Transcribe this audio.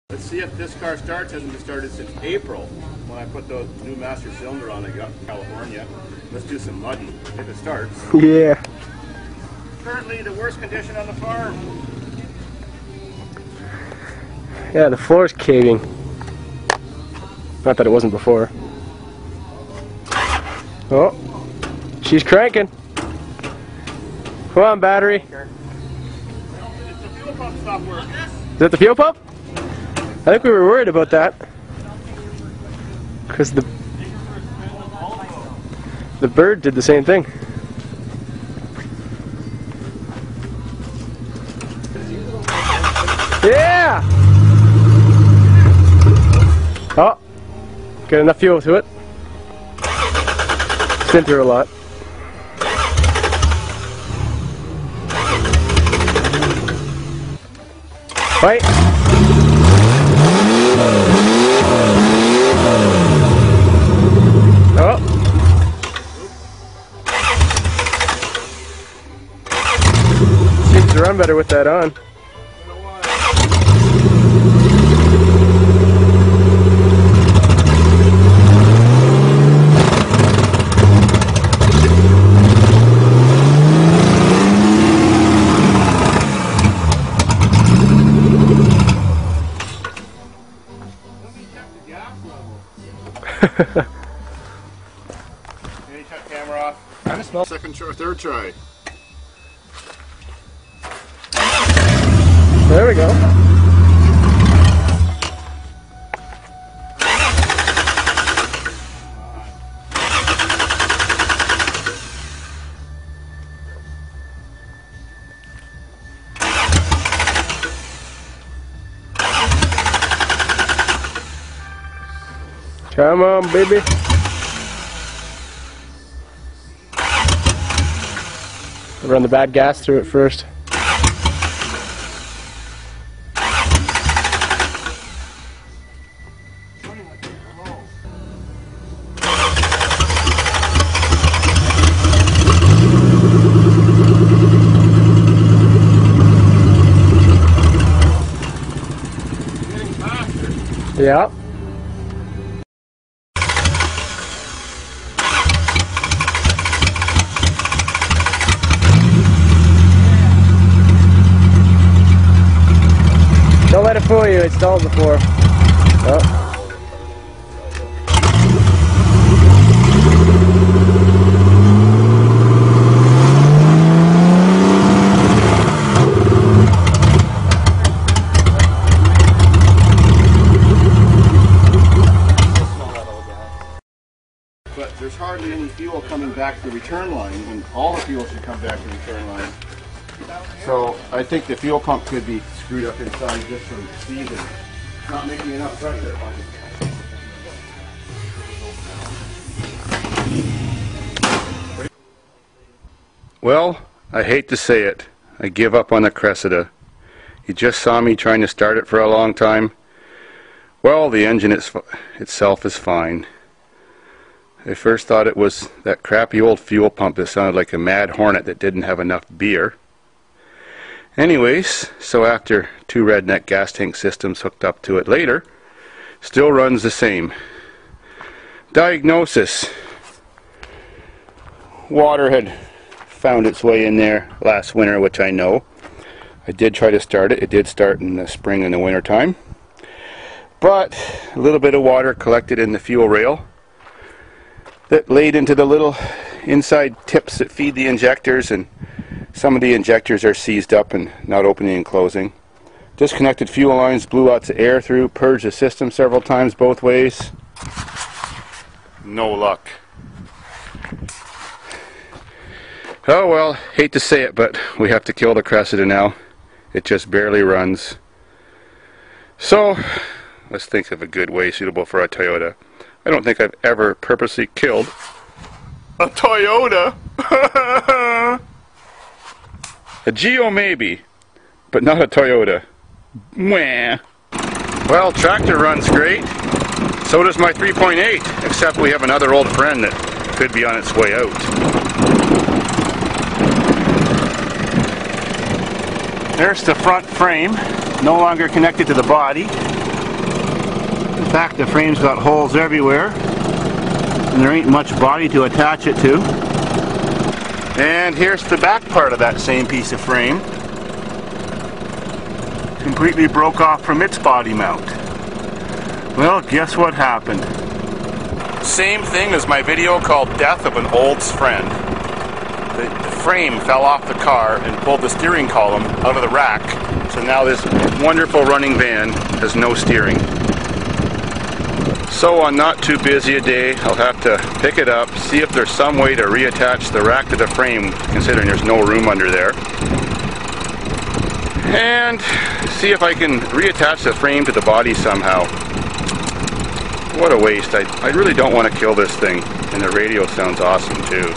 Let's see if this car starts. Hasn't been started since April when I put the new master cylinder on. I got from California. Let's do some mudding if it starts. Yeah. Currently the worst condition on the farm. Yeah, the floor's caving. Not that it wasn't before. Oh, she's cranking. Come on, battery. It's the fuel pump stopped working. Is that the fuel pump? I think we were worried about that. Because the bird did the same thing. Yeah! Oh, got enough fuel to it. It's been through a lot. Fight! Oh! Seems to run better with that on. Can you shut the camera off? I smell. Second try, third try. There we go. Come on, baby. Run the bad gas through it first. Yeah. Don't let it fool you, it's stalled before. Oh. But there's hardly any fuel coming back to the return line, and all the fuel should come back to the return line. So I think the fuel pump could be screwed up inside just from season. Not making enough pressure. Well, I hate to say it. I give up on the Cressida. You just saw me trying to start it for a long time. Well, the engine itself is fine. I first thought it was that crappy old fuel pump that sounded like a mad hornet that didn't have enough beer. Anyways, so after 2 redneck gas tank systems hooked up to it later, still runs the same. Diagnosis. Water had found its way in there last winter, which I know. I did try to start it. It did start in the spring and the winter time. But a little bit of water collected in the fuel rail that laid into the little inside tips that feed the injectors, and some of the injectors are seized up and not opening and closing. Disconnected fuel lines, blew lots of air through, purged the system several times both ways. No luck. Oh well, hate to say it, but we have to kill the Cressida now. It just barely runs. So, let's think of a good way suitable for a Toyota. I don't think I've ever purposely killed a Toyota. A Geo maybe, but not a Toyota. Mwah. Well, tractor runs great. So does my 3.8, except we have another old friend that could be on its way out. There's the front frame, no longer connected to the body. In fact, the frame's got holes everywhere, and there ain't much body to attach it to. And here's the back part of that same piece of frame. Completely broke off from its body mount. Well, guess what happened? Same thing as my video called Death of an Old's Friend. The frame fell off the car and pulled the steering column out of the rack, so now this wonderful running van has no steering. So on not too busy a day, I'll have to pick it up, see if there's some way to reattach the rack to the frame, considering there's no room under there, and see if I can reattach the frame to the body somehow. What a waste. I really don't want to kill this thing, and the radio sounds awesome too.